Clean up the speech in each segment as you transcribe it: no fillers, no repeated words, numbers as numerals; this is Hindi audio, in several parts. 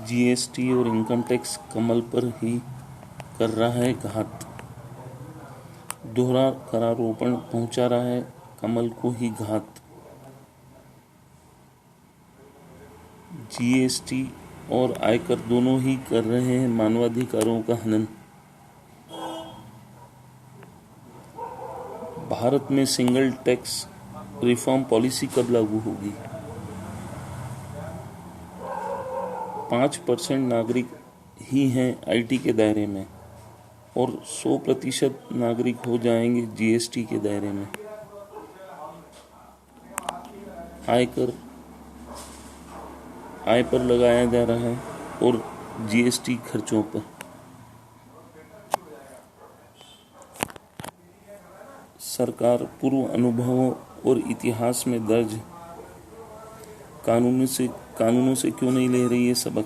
जीएसटी और इनकम टैक्स कमल पर ही कर रहा है घात। दोहरा करारोपण पहुंचा रहा है कमल को ही घात। जीएसटी और आयकर दोनों ही कर रहे हैं मानवाधिकारों का हनन। भारत में सिंगल टैक्स रिफॉर्म पॉलिसी कब लागू होगी? 5% नागरिक ही हैं आईटी के दायरे में और 100% नागरिक हो जाएंगे जीएसटी के दायरे में। आय पर लगाया जा रहा है और जीएसटी खर्चों पर। सरकार पूर्व अनुभवों और इतिहास में दर्ज कानूनों से क्यों नहीं ले रही है सबक?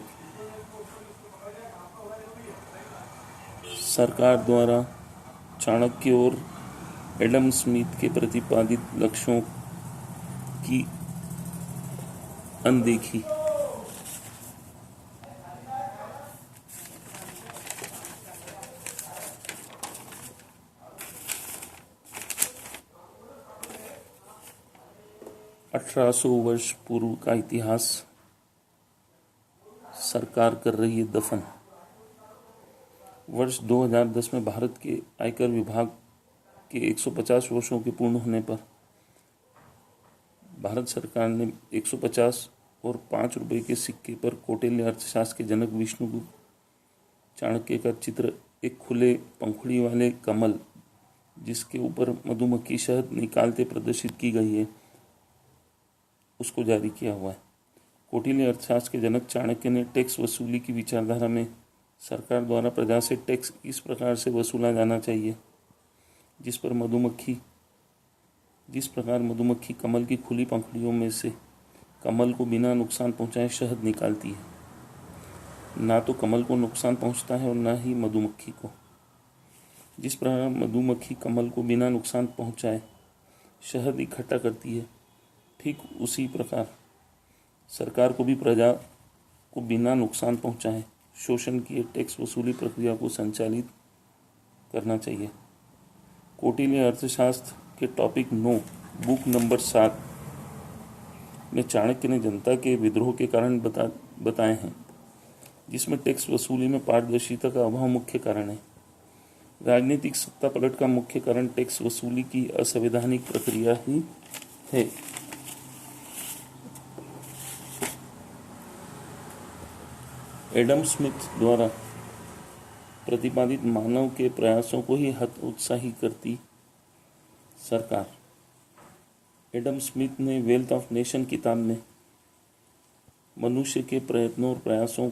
सरकार द्वारा चाणक्य और एडम स्मिथ के प्रतिपादित लक्ष्यों की अनदेखी। अठारह सौ वर्ष पूर्व का इतिहास सरकार कर रही है दफन। वर्ष 2010 में भारत के आयकर विभाग के 150 वर्षों के पूर्ण होने पर भारत सरकार ने 150 और 5 रुपए के सिक्के पर कौटिल्य अर्थशास्त्र के जनक विष्णुगुप्त चाणक्य का चित्र, एक खुले पंखुड़ी वाले कमल जिसके ऊपर मधुमक्खी शहद निकालते प्रदर्शित की गई है, उसको जारी किया हुआ है। कौटिल्य अर्थशास्त्र के जनक चाणक्य ने टैक्स वसूली की विचारधारा में सरकार द्वारा प्रजा से टैक्स इस प्रकार से वसूला जाना चाहिए जिस प्रकार मधुमक्खी कमल की खुली पंखुड़ियों में से कमल को बिना नुकसान पहुंचाए शहद निकालती है। ना तो कमल को नुकसान पहुंचता है और ना ही मधुमक्खी को। जिस प्रकार मधुमक्खी कमल को बिना नुकसान पहुंचाए शहद इकट्ठा करती है, ठीक उसी प्रकार सरकार को भी प्रजा को बिना नुकसान पहुंचाए शोषण किए टैक्स वसूली प्रक्रिया को संचालित करना चाहिए। कौटिल्य अर्थशास्त्र के टॉपिक 9 बुक नंबर 7 में चाणक्य ने जनता के विद्रोह के कारण बताए हैं, जिसमें टैक्स वसूली में पारदर्शिता का अभाव मुख्य कारण है। राजनीतिक सत्ता पलट का मुख्य कारण टैक्स वसूली की असंवैधानिक प्रक्रिया ही है। एडम स्मिथ द्वारा प्रतिपादित मानव के प्रयासों को ही हतोत्साही करती सरकार। एडम स्मिथ ने वेल्थ ऑफ नेशन किताब में मनुष्य के प्रयत्नों और प्रयासों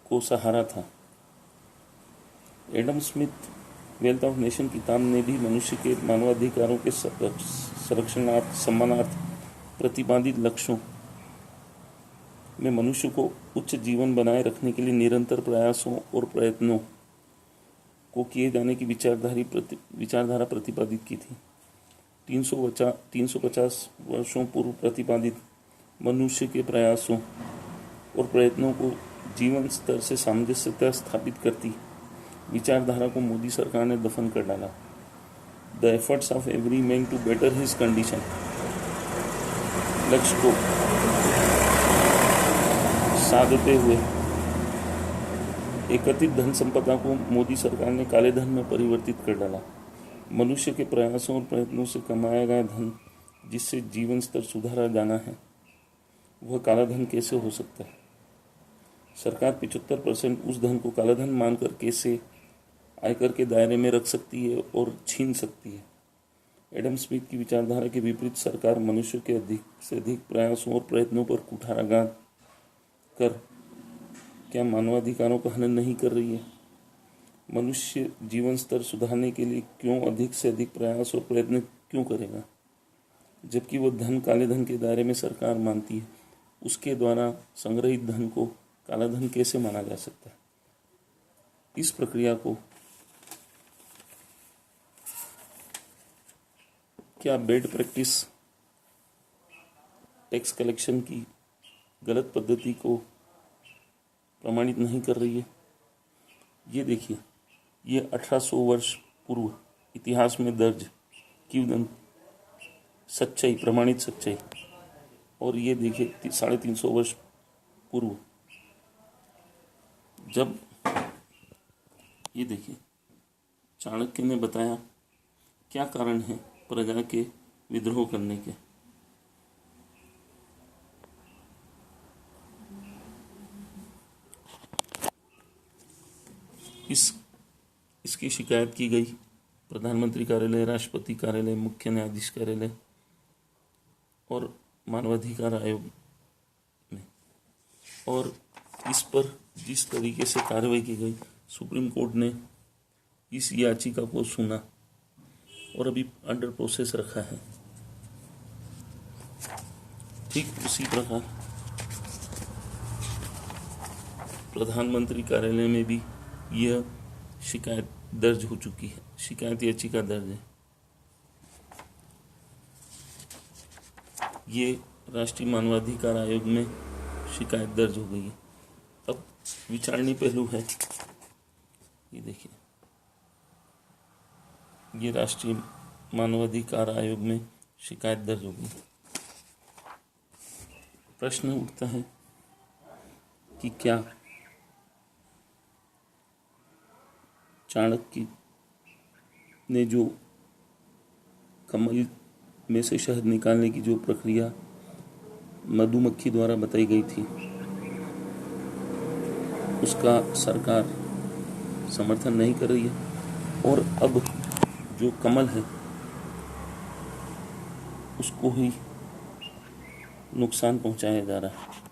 को सहारा था। Adam Smith wealth of nation किताब ने भी मनुष्य के मानवाधिकारों के संरक्षणार्थ सम्मानार्थ प्रतिपादित लक्ष्यों में मनुष्य को उच्च जीवन बनाए रखने के लिए निरंतर प्रयासों और प्रयत्नों को किए जाने की विचारधारा प्रतिपादित की थी। 350 वर्षों पूर्व प्रतिपादित मनुष्य के प्रयासों और प्रयत्नों को जीवन स्तर से सामंजस्यता स्थापित करती विचारधारा को मोदी सरकार ने दफन कर डाला। The efforts of every man to better his condition लक्ष्य को साधते हुए एकत्रित धन संपदा को मोदी सरकार ने काले धन में परिवर्तित कर डाला। मनुष्य के प्रयासों और प्रयत्नों से कमाया गया धन जिससे जीवन स्तर सुधारा जाना है, वह काला धन कैसे हो सकता है? सरकार 75% उस धन को काला धन मानकर कैसे आयकर के दायरे में रख सकती है और छीन सकती है? एडम स्मिथ की विचारधारा के विपरीत सरकार मनुष्य के अधिक से अधिक प्रयासों और प्रयत्नों पर कुठाराघात कर क्या मानवाधिकारों का हनन नहीं कर रही है? मनुष्य जीवन स्तर सुधारने के लिए क्यों अधिक से अधिक प्रयास और प्रयत्न क्यों करेगा, जबकि वह धन काले धन के दायरे में सरकार मानती है? उसके द्वारा संग्रहित धन को काला धन कैसे माना जा सकता है? इस प्रक्रिया को क्या बेड प्रैक्टिस टैक्स कलेक्शन की गलत पद्धति को प्रमाणित नहीं कर रही है। ये देखिए, ये 1800 वर्ष पूर्व इतिहास में दर्ज किंवदंती सच्चाई, प्रमाणित सच्चाई। और ये देखिए 350 वर्ष पूर्व जब ये देखिए चाणक्य ने बताया क्या कारण है प्रजा के विद्रोह करने के। इसकी शिकायत की गई प्रधानमंत्री कार्यालय, राष्ट्रपति कार्यालय, मुख्य न्यायाधीश कार्यालय और मानवाधिकार आयोग में। और इस पर जिस तरीके से कार्रवाई की गई, सुप्रीम कोर्ट ने इस याचिका को सुना और अभी अंडर प्रोसेस रखा है। ठीक उसी प्रकार प्रधानमंत्री कार्यालय में भी यह शिकायत दर्ज हो चुकी है, शिकायत याचिका दर्ज है। ये राष्ट्रीय मानवाधिकार आयोग में शिकायत दर्ज हो गई है। अब विचारणीय पहलू है, ये देखिए, ये राष्ट्रीय मानवाधिकार आयोग में शिकायत दर्ज हो गई। प्रश्न उठता है कि क्या चाणक्य ने जो कमल में से शहद निकालने की जो प्रक्रिया मधुमक्खी द्वारा बताई गई थी, उसका सरकार समर्थन नहीं कर रही है और अब जो कमल है उसको ही नुकसान पहुंचाया जा रहा है।